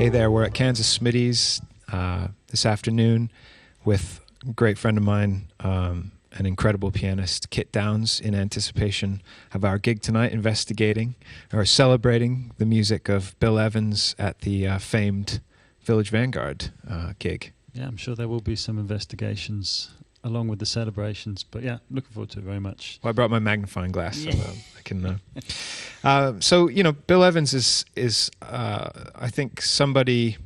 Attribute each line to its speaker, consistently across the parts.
Speaker 1: Hey there, we're at Kansas SMITTY'S this afternoon with a great friend of mine, an incredible pianist, Kit Downs, in anticipation of our gig tonight, investigating or celebrating the music of Bill Evans at the famed Village Vanguard gig.
Speaker 2: Yeah, I'm sure there will be some investigations along with the celebrations, but yeah, looking forward to it very much.
Speaker 1: Well, I brought my magnifying glass, so I can... so, you know, Bill Evans is I think, somebody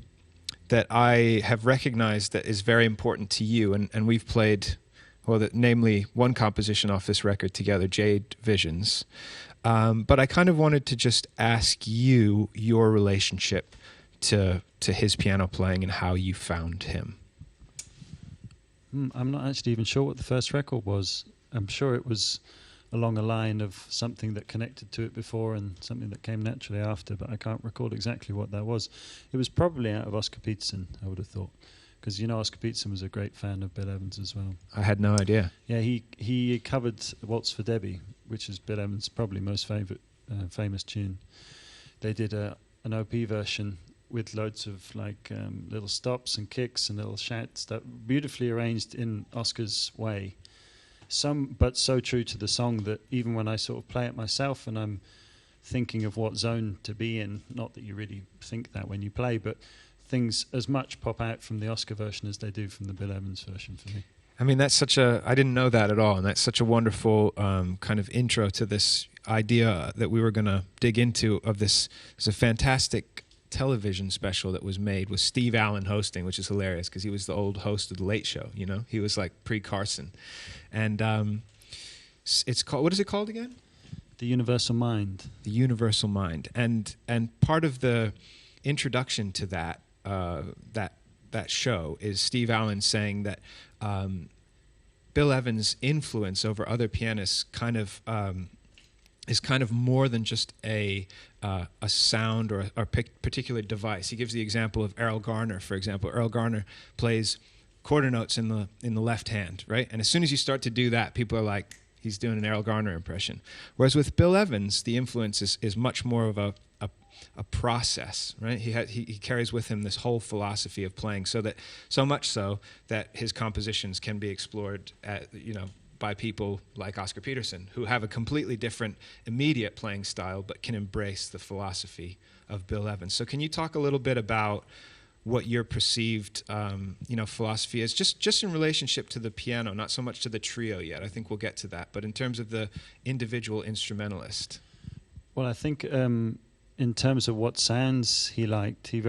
Speaker 1: that I have recognized that is very important to you, and we've played, well, namely one composition off this record together, Jade Visions. But I kind of wanted to just ask you your relationship to his piano playing and how you found him.
Speaker 2: I'm not actually even sure what the first record was. I'm sure it was along a line of something that connected to it before and something that came naturally after, but I can't recall exactly what that was. It was probably out of Oscar Peterson, I would have thought, because, you know, Oscar Peterson was a great fan of Bill Evans as well.
Speaker 1: I had no idea.
Speaker 2: Yeah, he covered Waltz for Debbie, which is Bill Evans' probably most famous tune. They did an OP version with loads of like little stops and kicks and little shouts that beautifully arranged in Oscar's way. But so true to the song that even when I sort of play it myself and I'm thinking of what zone to be in, not that you really think that when you play, but things as much pop out from the Oscar version as they do from the Bill Evans version for me.
Speaker 1: I mean, that's I didn't know that at all, and that's such a wonderful kind of intro to this idea that we were going to dig into of this. It's a fantastic television special that was made with Steve Allen hosting, which is hilarious because he was the old host of The Late Show, you know? He was like pre-Carson. And it's called, what is it called again?
Speaker 2: The Universal Mind. The
Speaker 1: Universal Mind. And part of the introduction to that show is Steve Allen saying that Bill Evans' influence over other pianists is kind of more than just a sound or a particular device. He gives the example of Errol Garner, for example. Errol Garner plays quarter notes in the left hand, right? And as soon as you start to do that, people are like, he's doing an Errol Garner impression. Whereas with Bill Evans, the influence is much more of a process, right? He carries with him this whole philosophy of playing, so much so that his compositions can be explored at, by people like Oscar Peterson, who have a completely different immediate playing style, but can embrace the philosophy of Bill Evans. So can you talk a little bit about what your perceived philosophy is, just in relationship to the piano, not so much to the trio yet. I think we'll get to that, but in terms of the individual instrumentalist.
Speaker 2: Well, I think in terms of what sounds he liked, he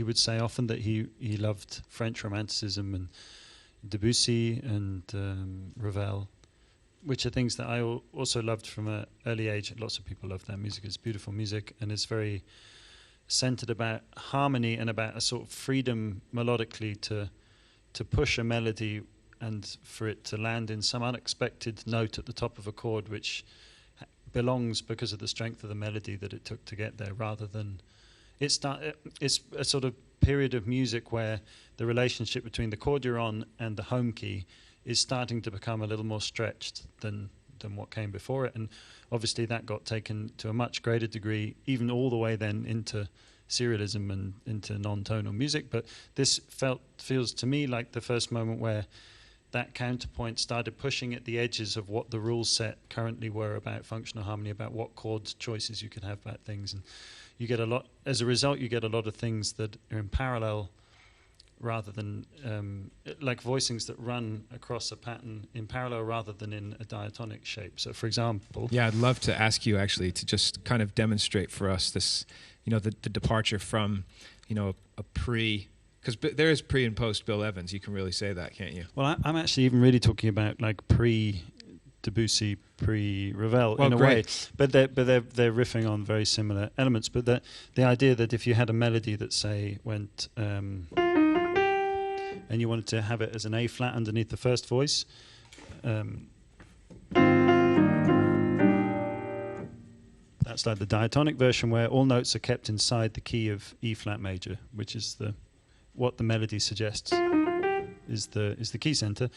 Speaker 2: would say often that he loved French Romanticism and Debussy and Ravel, which are things that I also loved from an early age. Lots of people love that music. It's beautiful music, and it's very centered about harmony and about a sort of freedom melodically to push a melody and for it to land in some unexpected note at the top of a chord, which belongs because of the strength of the melody that it took to get there, rather than it's a sort of period of music where the relationship between the chord you're on and the home key is starting to become a little more stretched than what came before it. And obviously that got taken to a much greater degree, even all the way then into serialism and into non-tonal music. But this feels to me like the first moment where that counterpoint started pushing at the edges of what the rule set currently were about functional harmony, about what chord choices you could have about things. And you get a lot, as a result, you get a lot of things that are in parallel rather than, like voicings that run across a pattern in parallel rather than in a diatonic shape. So, for example...
Speaker 1: Yeah, I'd love to ask you, actually, to just kind of demonstrate for us this, the departure from, a pre... Because there is pre and post Bill Evans. You can really say that, can't you?
Speaker 2: Well, I'm actually even really talking about like pre-Debussy, pre-Ravel in a way. But they're riffing on very similar elements. But the idea that if you had a melody that, say, went... and you wanted to have it as an A flat underneath the first voice, that's like the diatonic version where all notes are kept inside the key of E flat major, which is what the melody suggests is the key center.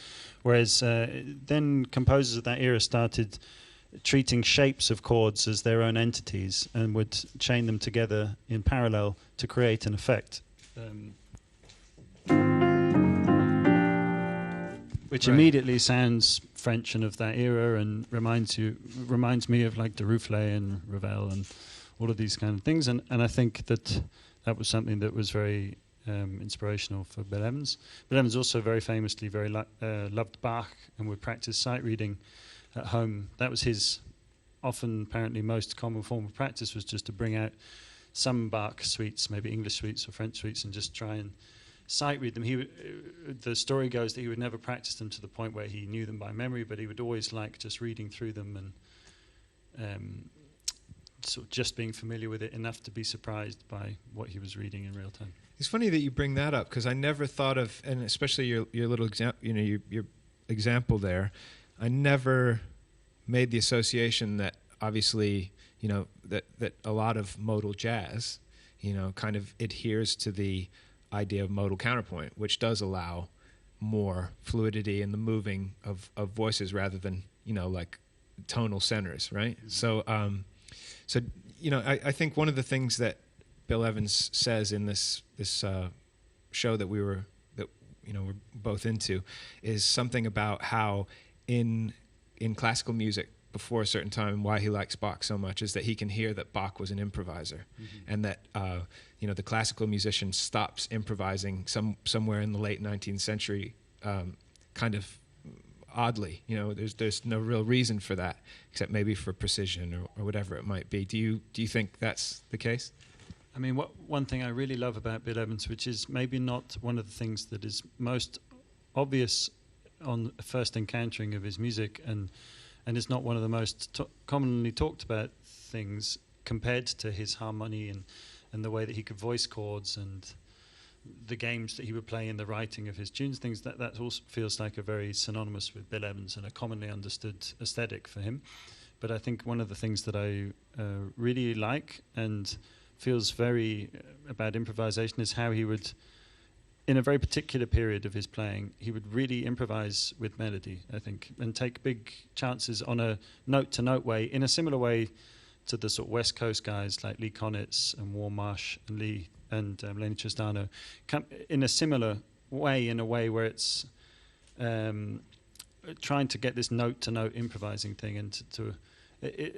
Speaker 2: Whereas then composers of that era started treating shapes of chords as their own entities and would chain them together in parallel to create an effect. Which immediately sounds French and of that era, and reminds me of like de Roufflet and Ravel and all of these kind of things. And I think that was something that was very inspirational for Bill Evans. Bill Evans also very famously loved Bach and would practice sight reading at home. That was his often apparently most common form of practice, was just to bring out some Bach suites, maybe English suites or French suites, and just try and sight read them. The story goes that he would never practice them to the point where he knew them by memory, but he would always like just reading through them and sort of just being familiar with it enough to be surprised by what he was reading in real time.
Speaker 1: It's funny that you bring that up, because I never thought of, and especially your little your example there, I never made the association that obviously that a lot of modal jazz kind of adheres to the idea of modal counterpoint, which does allow more fluidity in the moving of voices rather than like tonal centers, right? Mm-hmm. So I think one of the things that Bill Evans says in this show that we're both into is something about how in classical music before a certain time, why he likes Bach so much is that he can hear that Bach was an improviser, mm-hmm. and that the classical musician stops improvising somewhere in the late 19th century, kind of oddly. There's no real reason for that except maybe for precision or whatever it might be. Do you think that's the case?
Speaker 2: I mean, one thing I really love about Bill Evans, which is maybe not one of the things that is most obvious on first encountering of his music, and is not one of the most commonly talked about things compared to his harmony and the way that he could voice chords and the games that he would play in the writing of his tunes, things that also feels like a very synonymous with Bill Evans and a commonly understood aesthetic for him. But I think one of the things that I really like and feels very about improvisation is how he would, in a very particular period of his playing, he would really improvise with melody, I think, and take big chances on a note-to-note way, in a similar way to the sort of West Coast guys like Lee Konitz and Warren Marsh and Lenny Tristano, in a similar way, in a way where it's trying to get this note-to-note improvising thing, and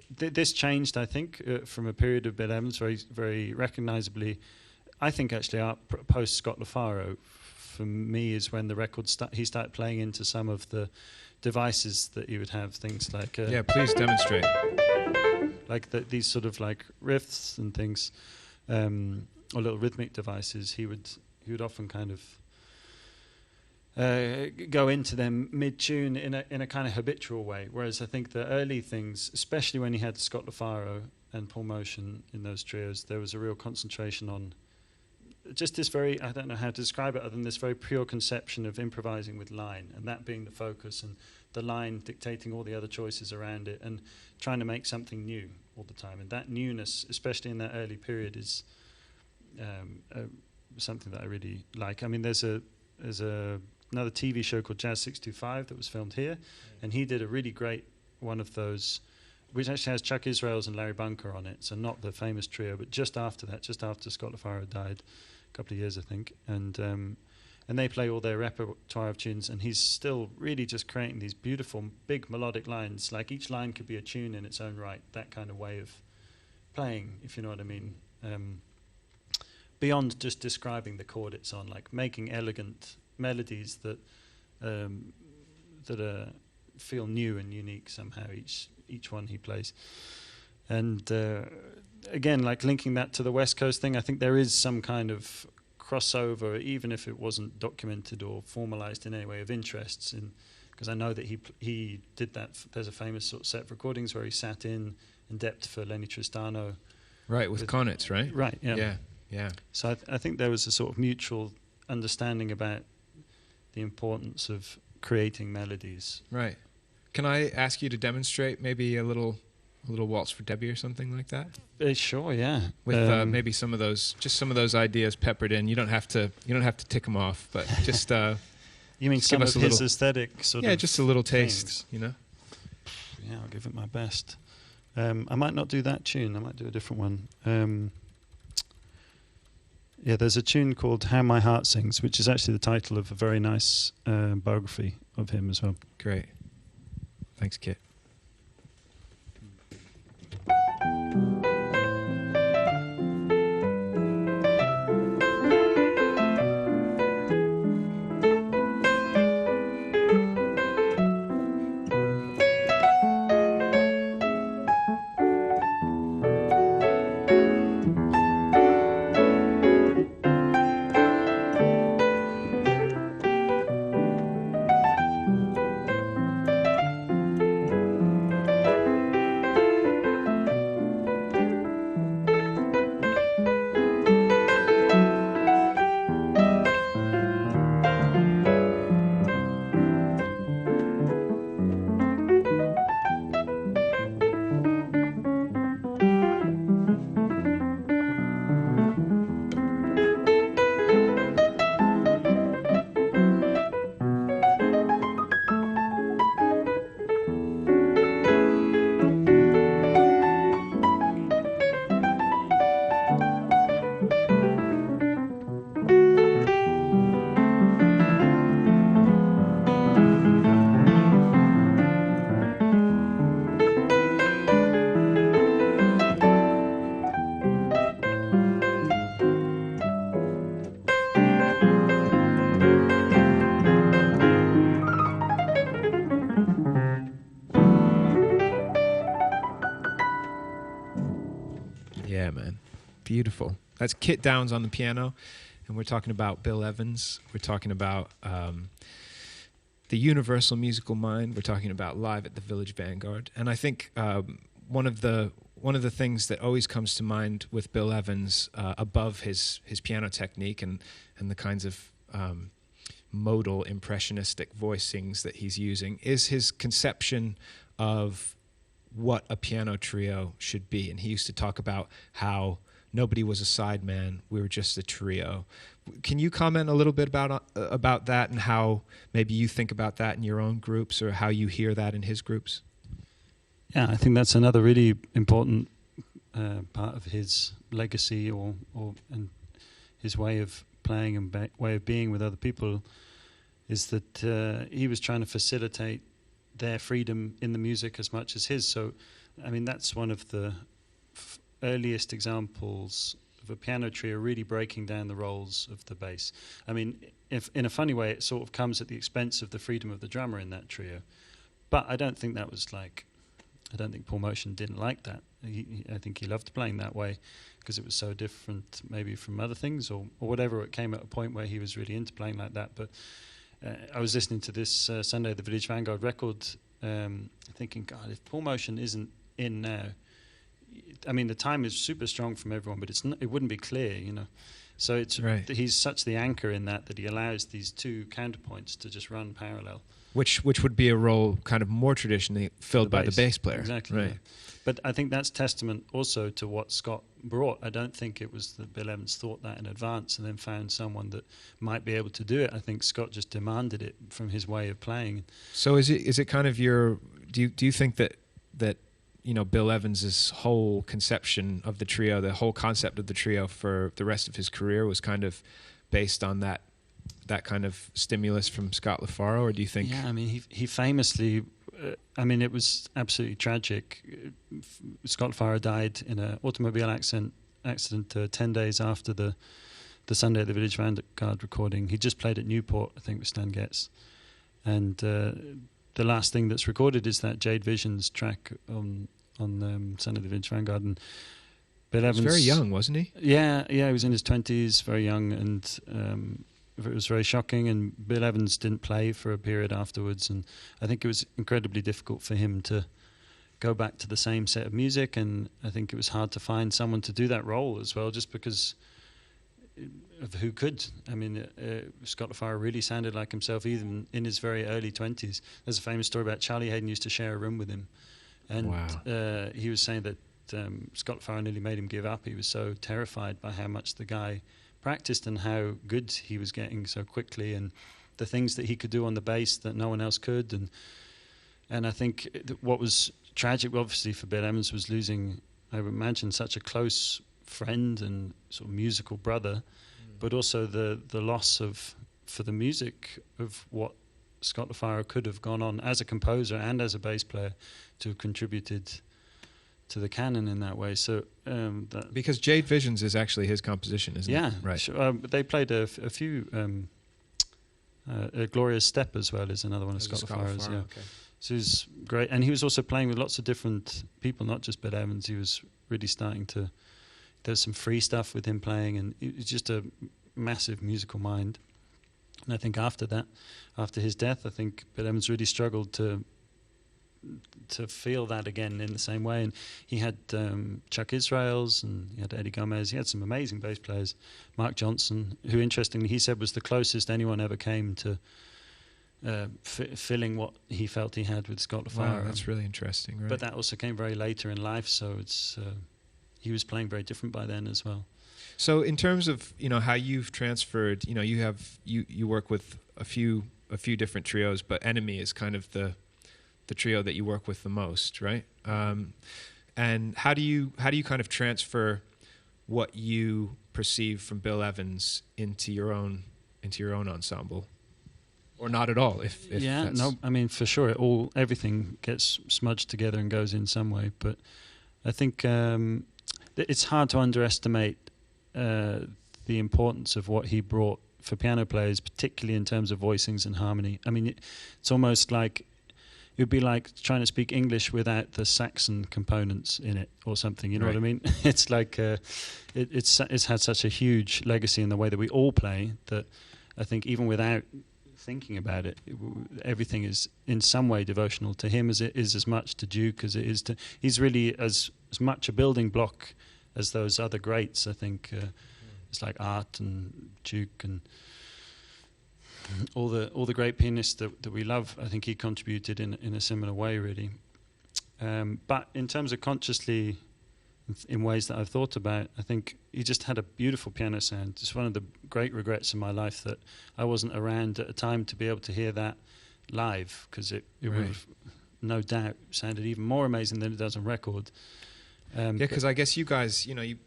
Speaker 2: this changed, I think, from a period of Bill Evans, very, very recognisably. I think actually post Scott LaFaro, for me, is when the record he started playing into some of the devices that he would have, things like
Speaker 1: please demonstrate,
Speaker 2: like these sort of like riffs and things, or little rhythmic devices. He would often kind of go into them mid-tune in a kind of habitual way, whereas I think the early things, especially when he had Scott LaFaro and Paul Motion in those trios, there was a real concentration on just this very, I don't know how to describe it other than this very pure conception of improvising with line, and that being the focus, and the line dictating all the other choices around it, and trying to make something new all the time. And that newness, especially in that early period, is something that I really like. I mean, there's another TV show called Jazz 625 that was filmed here, and he did a really great one of those, which actually has Chuck Israels and Larry Bunker on it, so not the famous trio, but just after that, just after Scott LaFaro died, a couple of years I think, and they play all their repertoire of tunes, and he's still really just creating these beautiful big melodic lines, like each line could be a tune in its own right, that kind of way of playing, if you know what I mean, beyond just describing the chord it's on, like making elegant melodies that feel new and unique somehow, each one he plays. And again, like linking that to the West Coast thing, I think there is some kind of crossover, even if it wasn't documented or formalized in any way, of interests, because I know that he did that. There's a famous sort of set of recordings where he sat in depth for Lenny Tristano,
Speaker 1: right, with Konitz, right?
Speaker 2: Right, yeah. So I think there was a sort of mutual understanding about the importance of creating melodies.
Speaker 1: Right. Can I ask you to demonstrate maybe a little waltz for Debbie or something like that?
Speaker 2: Sure, yeah.
Speaker 1: With maybe some of those ideas peppered in. You don't have to tick them off, but just
Speaker 2: you mean
Speaker 1: just
Speaker 2: some
Speaker 1: give
Speaker 2: of
Speaker 1: us
Speaker 2: his aesthetic sort of?
Speaker 1: Yeah, just a little taste,
Speaker 2: things.
Speaker 1: you know.
Speaker 2: yeah, I'll give it my best. I might not do that tune. I might do a different one. Yeah, there's a tune called How My Heart Sings, which is actually the title of a very nice biography of him as well.
Speaker 1: Great. Thanks, Kit. Yeah, man. Beautiful. That's Kit Downs on the piano, and we're talking about Bill Evans. We're talking about the universal musical mind. We're talking about live at the Village Vanguard. And I think one of the things that always comes to mind with Bill Evans, above his piano technique and the kinds of modal impressionistic voicings that he's using, is his conception of what a piano trio should be. And he used to talk about how nobody was a sideman, we were just a trio. Can you comment a little bit about that, and how maybe you think about that in your own groups, or how you hear that in his groups?
Speaker 2: Yeah, I think that's another really important part of his legacy, and his way of playing and way of being with other people, is that he was trying to facilitate their freedom in the music as much as his. So, I mean, that's one of the earliest examples of a piano trio really breaking down the roles of the bass. I mean, if in a funny way, it sort of comes at the expense of the freedom of the drummer in that trio. But I don't think that was like, I don't think Paul Motion didn't like that. I think he loved playing that way because it was so different maybe from other things, or whatever. It came at a point where he was really into playing like that. But I was listening to this Sunday, the Village Vanguard record, thinking, God, if Paul Motion isn't in now, I mean, the time is super strong from everyone, but it wouldn't be clear, you know. So it's
Speaker 1: right.
Speaker 2: He's such the anchor in that he allows these two counterpoints to just run parallel.
Speaker 1: Which would be a role kind of more traditionally filled by the bass player.
Speaker 2: Exactly.
Speaker 1: Right.
Speaker 2: Yeah. But I think that's testament also to what Scott brought. I don't think it was that Bill Evans thought that in advance and then found someone that might be able to do it. I think Scott just demanded it from his way of playing.
Speaker 1: So is it kind of your, do you think that you know, Bill Evans's whole conception of the trio, the whole concept of the trio for the rest of his career was kind of based on that kind of stimulus from Scott LaFaro, or do you think?
Speaker 2: Yeah, I mean, he famously, I mean, it was absolutely tragic. Scott LaFaro died in an automobile accident 10 days after the Sunday at the Village Vanguard recording. He just played at Newport, I think, with Stan Getz. And the last thing that's recorded is that Jade Visions track on Sunday at the Village Vanguard. And Bill Evans,
Speaker 1: he was very young, wasn't he?
Speaker 2: Yeah, he was in his 20s, very young, and it was very shocking. And Bill Evans didn't play for a period afterwards, and I think it was incredibly difficult for him to go back to the same set of music, and I think it was hard to find someone to do that role as well, just because of who could. I mean, Scott LaFaro really sounded like himself even in his very early 20s. There's a famous story about Charlie Hayden used to share a room with him, and
Speaker 1: wow.
Speaker 2: He was saying that Scott LaFaro nearly made him give up. He was so terrified by how much the guy practiced and how good he was getting so quickly, and the things that he could do on the bass that no one else could. And I think what was tragic, obviously, for Bill Evans was losing, I would imagine, such a close friend and sort of musical brother, but also the loss for the music of what Scott LaFaro could have gone on as a composer and as a bass player to have contributed to the canon in that way. So
Speaker 1: because Jade Visions is actually his composition, isn't it?
Speaker 2: Yeah,
Speaker 1: right.
Speaker 2: Sure. They played a few. Gloria's Step as well is another one of Scott LaFaro's. Yeah,
Speaker 1: okay.
Speaker 2: So he's great, and he was also playing with lots of different people, not just Bill Evans. He was really starting to. There's some free stuff with him playing, and it's just a massive musical mind. And I think after that, after his death, I think Bill Evans really struggled to feel that again in the same way. And he had Chuck Israels, and he had Eddie Gomez. He had some amazing bass players. Mark Johnson, who interestingly he said was the closest anyone ever came to filling what he felt he had with Scott LaFaro.
Speaker 1: Wow, that's really interesting. Right?
Speaker 2: But that also came very later in life, so it's he was playing very different by then as well.
Speaker 1: So in terms of how you've transferred, you work with a few different trios, but Enemy is kind of the trio that you work with the most, right? And how do you kind of transfer what you perceive from Bill Evans into your own ensemble, or not at all? If
Speaker 2: yeah, no, I mean for sure, everything gets smudged together and goes in some way. But I think it's hard to underestimate the importance of what he brought for piano players, particularly in terms of voicings and harmony. I mean, it's almost like it would be like trying to speak English without the Saxon components in it or something. You know what I mean? It's like it's had such a huge legacy in the way that we all play that I think even without thinking about it, everything is in some way devotional to him as it is as much to Duke as it is to. He's really as much a building block as those other greats. I think it's like Art and Duke and all the great pianists that we love. I think he contributed in a similar way, really. But in terms of consciously, in ways that I've thought about, I think he just had a beautiful piano sound. It's one of the great regrets in my life that I wasn't around at a time to be able to hear that live, because it would have no doubt sounded even more amazing than it does on record.
Speaker 1: Because I guess you guys, you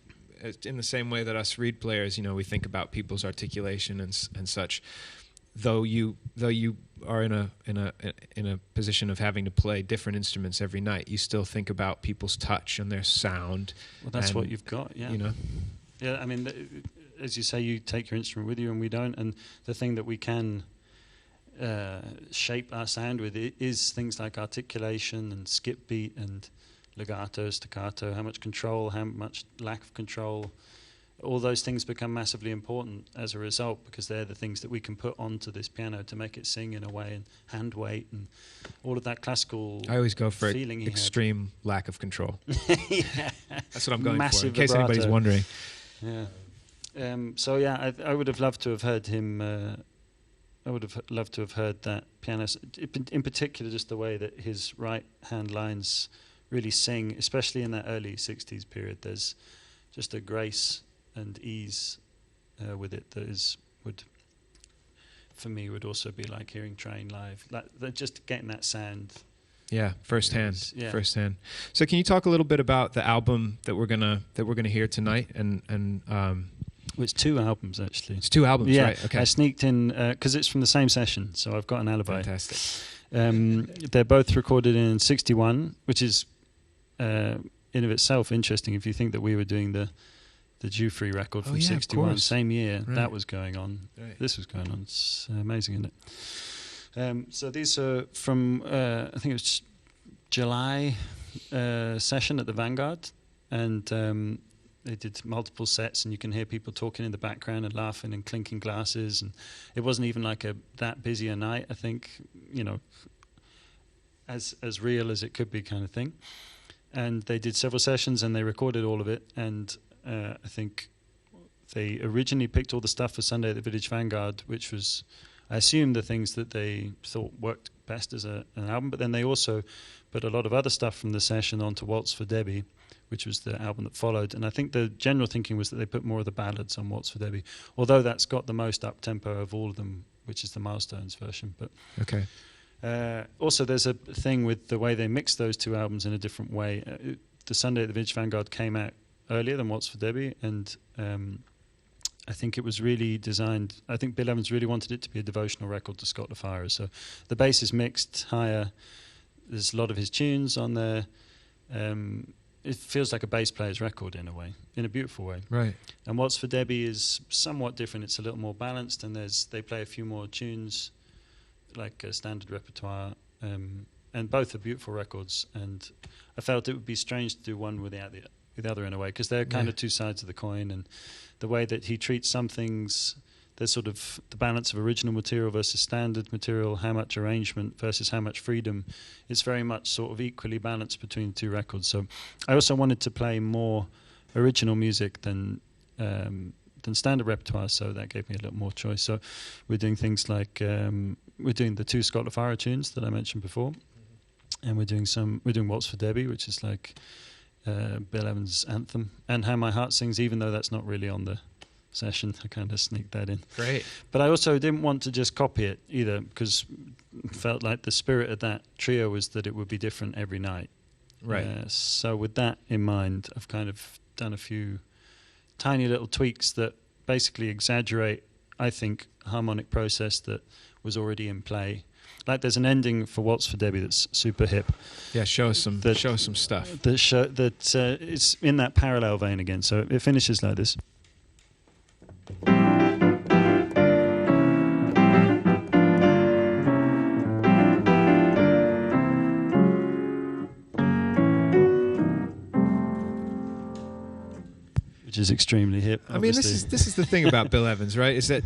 Speaker 1: in the same way that us reed players, we think about people's articulation and such. Though you are in a position of having to play different instruments every night, you still think about people's touch and their sound.
Speaker 2: Well, that's what you've got, yeah. Yeah, I mean, as you say, you take your instrument with you, and we don't. And the thing that we can shape our sound with is things like articulation and skip beat and legato, staccato, how much control, how much lack of control. All those things become massively important as a result, because they're the things that we can put onto this piano to make it sing in a way, and hand weight and all of that classical.
Speaker 1: I always go for extreme lack of control. Yeah. That's what I'm going for, in case anybody's wondering.
Speaker 2: Yeah. So yeah, I would have loved to have heard him. I would have loved to have heard that pianist, in particular, just the way that his right hand lines really sing, especially in that early 60s period. There's just a grace and ease with it that would for me would also be like hearing Train live, like just getting that sound.
Speaker 1: Yeah, firsthand. So can you talk a little bit about the album that we're gonna hear tonight? And
Speaker 2: well, it's two albums actually.
Speaker 1: It's two albums,
Speaker 2: yeah,
Speaker 1: right? Okay.
Speaker 2: I sneaked in because it's from the same session, so I've got an alibi.
Speaker 1: Fantastic.
Speaker 2: They're both recorded in '61, which is in of itself interesting if you think that we were doing the Jew-Free record from '61, same year that was going on. Right. This was going on. It's amazing, isn't it? So these are from I think it was July session at the Vanguard, and they did multiple sets, and you can hear people talking in the background and laughing and clinking glasses, and it wasn't even like that busy a night. I think, as real as it could be, kind of thing. And they did several sessions, and they recorded all of it. And I think they originally picked all the stuff for Sunday at the Village Vanguard, which was, I assume, the things that they thought worked best as an album. But then they also put a lot of other stuff from the session onto Waltz for Debbie, which was the album that followed. And I think the general thinking was that they put more of the ballads on Waltz for Debbie, although that's got the most up-tempo of all of them, which is the Milestones version. But
Speaker 1: okay.
Speaker 2: Also, there's a thing with the way they mix those two albums in a different way. The Sunday at the Village Vanguard came out earlier than Waltz for Debbie, and I think it was really designed. I think Bill Evans really wanted it to be a devotional record to Scott LaFaro. So the bass is mixed higher. There's a lot of his tunes on there. It feels like a bass player's record in a way, in a beautiful way.
Speaker 1: Right.
Speaker 2: And Waltz for Debbie is somewhat different. It's a little more balanced, and they play a few more tunes, like a standard repertoire. And both are beautiful records. And I felt it would be strange to do one without the other in a way, because they're kind of two sides of the coin. And the way that he treats some things, there's sort of the balance of original material versus standard material, how much arrangement versus how much freedom. It's very much sort of equally balanced between the two records. So I also wanted to play more original music than standard repertoire, so that gave me a little more choice. So we're doing things like we're doing the two Scott LaFaro tunes that I mentioned before, and we're doing Waltz for Debbie, which is like Bill Evans' anthem, and How My Heart Sings, even though that's not really on the session. I kind of sneaked that in.
Speaker 1: Great.
Speaker 2: But I also didn't want to just copy it either, because it felt like the spirit of that trio was that it would be different every night.
Speaker 1: Right.
Speaker 2: So with that in mind, I've kind of done a few tiny little tweaks that basically exaggerate, I think, a harmonic process that was already in play. Like there's an ending for Waltz for Debbie that's super hip.
Speaker 1: Yeah, show us some stuff.
Speaker 2: It's in that parallel vein again. So it finishes like this. Which is extremely hip.
Speaker 1: I mean, this is the thing about Bill Evans, right? Is that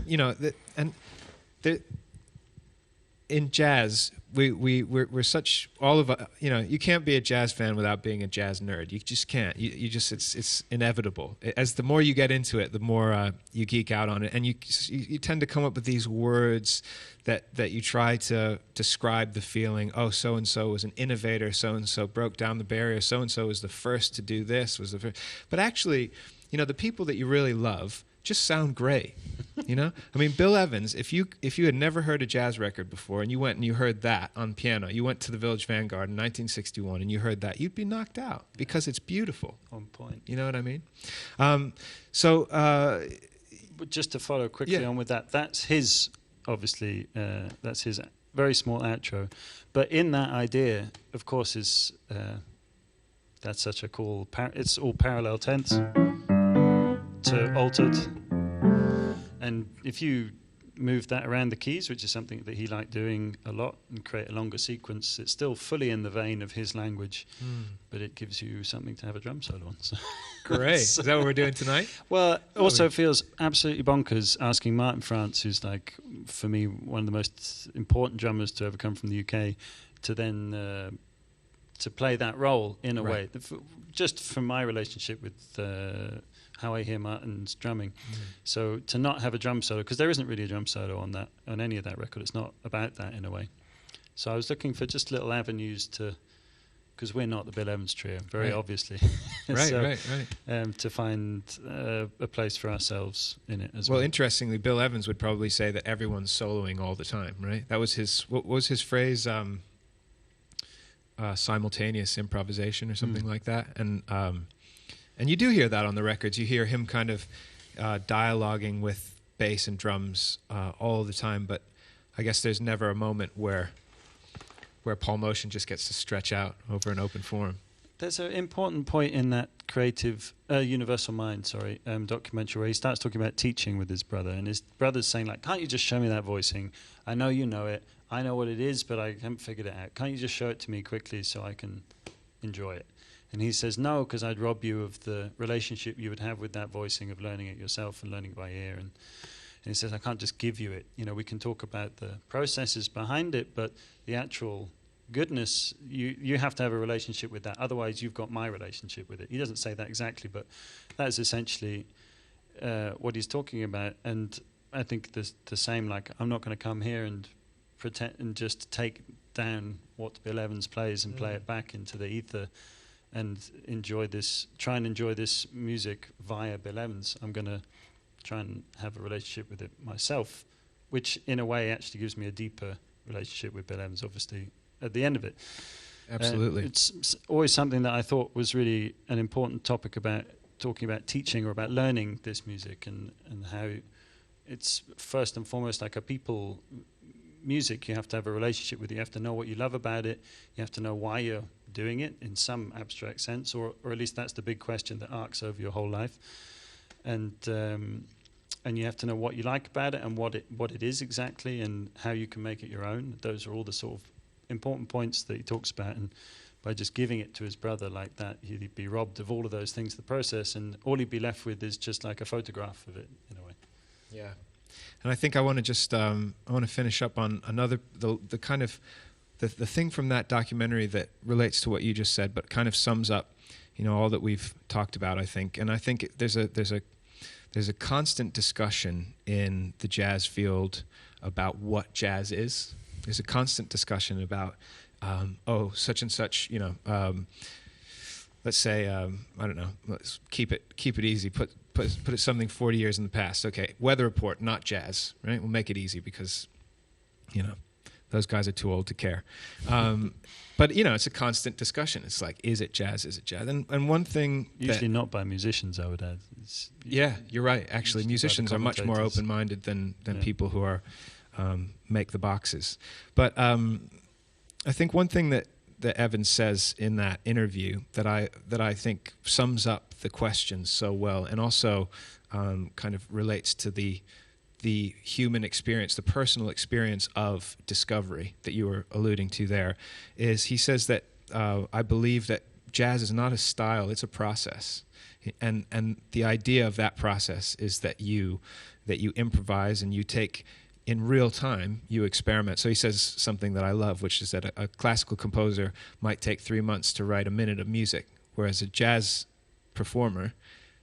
Speaker 1: in jazz, we're such you can't be a jazz fan without being a jazz nerd. You just can't. You just it's inevitable. As the more you get into it, the more you geek out on it, and you tend to come up with these words that you try to describe the feeling. Oh, so and so was an innovator. So and so broke down the barrier. So and so was the first to do this. But actually, the people that you really love just sound great. I mean, Bill Evans, if you had never heard a jazz record before and you went and you heard that on piano, you went to the Village Vanguard in 1961 and you heard that, you'd be knocked out because it's beautiful.
Speaker 2: On point.
Speaker 1: You know what I mean?
Speaker 2: But just to follow quickly on with that, that's his, obviously, that's his very small outro. But in that idea, of course, is that's such a cool, it's all parallel tense to altered, and if you move that around the keys, which is something that he liked doing a lot, and create a longer sequence, it's still fully in the vein of his language, but it gives you something to have a drum solo on. So
Speaker 1: great. Is that what we're doing tonight?
Speaker 2: Well, it also feels absolutely bonkers asking Martin France, who's like, for me, one of the most important drummers to ever come from the UK, to then to play that role in a way. Just from my relationship with how I hear Martin's drumming. So to not have a drum solo, because there isn't really a drum solo on any of that record. It's not about that in a way. So I was looking for just little avenues to, because we're not the Bill Evans trio, very obviously.
Speaker 1: Right.
Speaker 2: To find a place for ourselves in it as well.
Speaker 1: Well, interestingly, Bill Evans would probably say that everyone's soloing all the time, right? That was what was his phrase? Simultaneous improvisation or something like that. And you do hear that on the records. You hear him kind of dialoguing with bass and drums all the time, but I guess there's never a moment where Paul Motion just gets to stretch out over an open forum.
Speaker 2: There's an important point in that creative Universal Mind, documentary, where he starts talking about teaching with his brother, and his brother's saying, like, can't you just show me that voicing? I know you know it. I know what it is, but I haven't figured it out. Can't you just show it to me quickly so I can enjoy it? And he says, no, because I'd rob you of the relationship you would have with that voicing, of learning it yourself and learning by ear. And he says, I can't just give you it. We can talk about the processes behind it, but the actual goodness, you have to have a relationship with that. Otherwise, you've got my relationship with it. He doesn't say that exactly, but that's essentially what he's talking about. And I think the same, like, I'm not going to come here and pretend and just take down what Bill Evans plays and play it back into the ether and try and enjoy this music via Bill Evans. I'm going to try and have a relationship with it myself, which in a way actually gives me a deeper relationship with Bill Evans, obviously, at the end of it.
Speaker 1: Absolutely.
Speaker 2: It's always something that I thought was really an important topic about talking about teaching or about learning this music, and how it's first and foremost like a people music. You have to have a relationship with it. You have to know what you love about it. You have to know why you're doing it in some abstract sense, or at least that's the big question that arcs over your whole life. And you have to know what you like about it and what it is exactly, and how you can make it your own. Those are all the sort of important points that he talks about. And by just giving it to his brother like that, he'd be robbed of all of those things, the process, and all he'd be left with is just like a photograph of it in a way.
Speaker 1: Yeah. And I think I want to just I want to finish up on another the kind of the thing from that documentary that relates to what you just said, but kind of sums up, you know, all that we've talked about, I think. And I think there's a constant discussion in the jazz field about what jazz is. There's a constant discussion about such and such, you know, let's say I don't know, let's keep it easy. Put it something 40 years in the past. Okay, Weather Report, not jazz, right? We'll make it easy because, you know, those guys are too old to care. But, you know, it's a constant discussion. It's like, is it jazz? Is it jazz? And one thing...
Speaker 2: Usually not by musicians, I would add.
Speaker 1: Yeah, you're right. Actually, musicians are much more open-minded than people who are make the boxes. But I think one thing that Evans says in that interview that I think sums up the question so well, and also kind of relates to the human experience, the personal experience of discovery that you were alluding to there, is he says that I believe that jazz is not a style, it's a process. And the idea of that process is that you improvise and you take, in real time, you experiment. So he says something that I love, which is that a classical composer might take 3 months to write a minute of music, whereas a jazz performer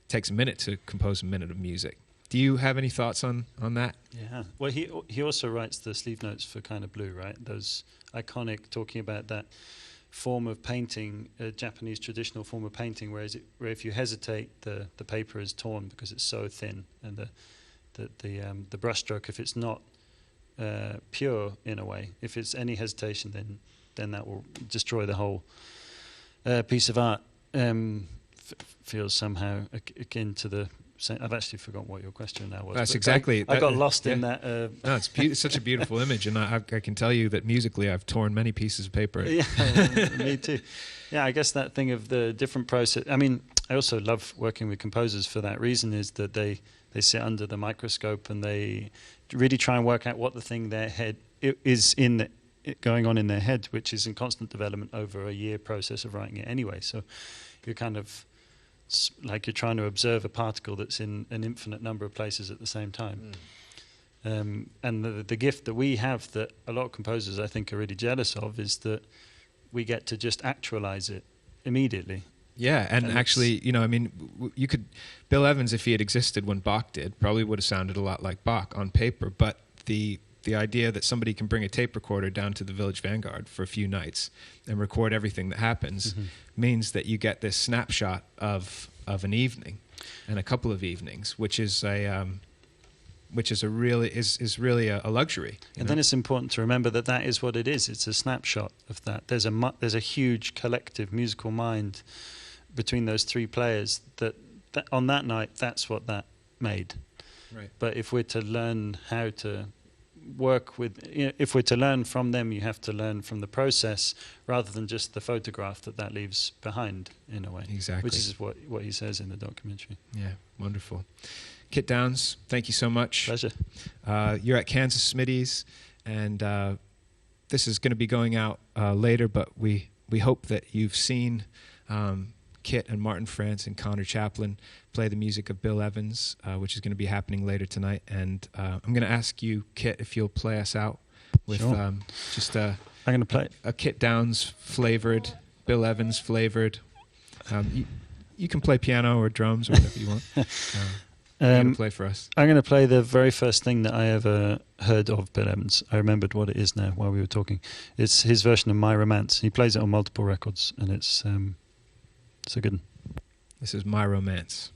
Speaker 1: takes a minute to compose a minute of music. Do you have any thoughts on that?
Speaker 2: Yeah. Well, he also writes the sleeve notes for Kind of Blue, right? Those iconic, talking about that form of painting, a Japanese traditional form of painting, where if you hesitate, the paper is torn because it's so thin, and the brushstroke, if it's not pure in a way, if it's any hesitation, then that will destroy the whole piece of art. Feels somehow akin to the. I've actually forgotten what your question now was.
Speaker 1: That's exactly.
Speaker 2: I got lost in that.
Speaker 1: No, it's such a beautiful image, and I can tell you that musically, I've torn many pieces of paper.
Speaker 2: Yeah, me too. Yeah, I guess that thing of the different process. I mean, I also love working with composers for that reason, is that they sit under the microscope and they really try and work out what the thing their head is going on in their head, which is in constant development over a year process of writing it anyway. So you're kind of like you're trying to observe a particle that's in an infinite number of places at the same time. And the gift that we have, that a lot of composers I think are really jealous of, is that we get to just actualize it immediately.
Speaker 1: Yeah, and actually, you know, I mean, Bill Evans, if he had existed when Bach did, probably would have sounded a lot like Bach on paper, but the idea that somebody can bring a tape recorder down to the Village Vanguard for a few nights and record everything that happens means that you get this snapshot of an evening and a couple of evenings, which is really a luxury.
Speaker 2: And then it's important to remember that is what it is. It's a snapshot of that. There's a huge collective musical mind between those three players that on that night, that's what that made.
Speaker 1: Right.
Speaker 2: But if we're to learn how to work with, if we're to learn from them, you have to learn from the process rather than just the photograph that leaves behind, in a way.
Speaker 1: Exactly.
Speaker 2: Which is what he says in the documentary.
Speaker 1: Yeah, wonderful. Kit Downs, thank you so much.
Speaker 2: Pleasure.
Speaker 1: You're at Kansas SMITTY'S, and this is going to be going out later, but we hope that you've seen Kit and Martin France and Connor Chaplin play the music of Bill Evans, which is going to be happening later tonight. And I'm going to ask you, Kit, if you'll play us out with I'm
Speaker 2: going to play
Speaker 1: a Kit Downs flavored, Bill Evans flavored. You can play piano or drums or whatever you want. You're going to play for us.
Speaker 2: I'm going to play the very first thing that I ever heard of Bill Evans. I remembered what it is now while we were talking. It's his version of My Romance. He plays it on multiple records, and it's a good one.
Speaker 1: This is My Romance.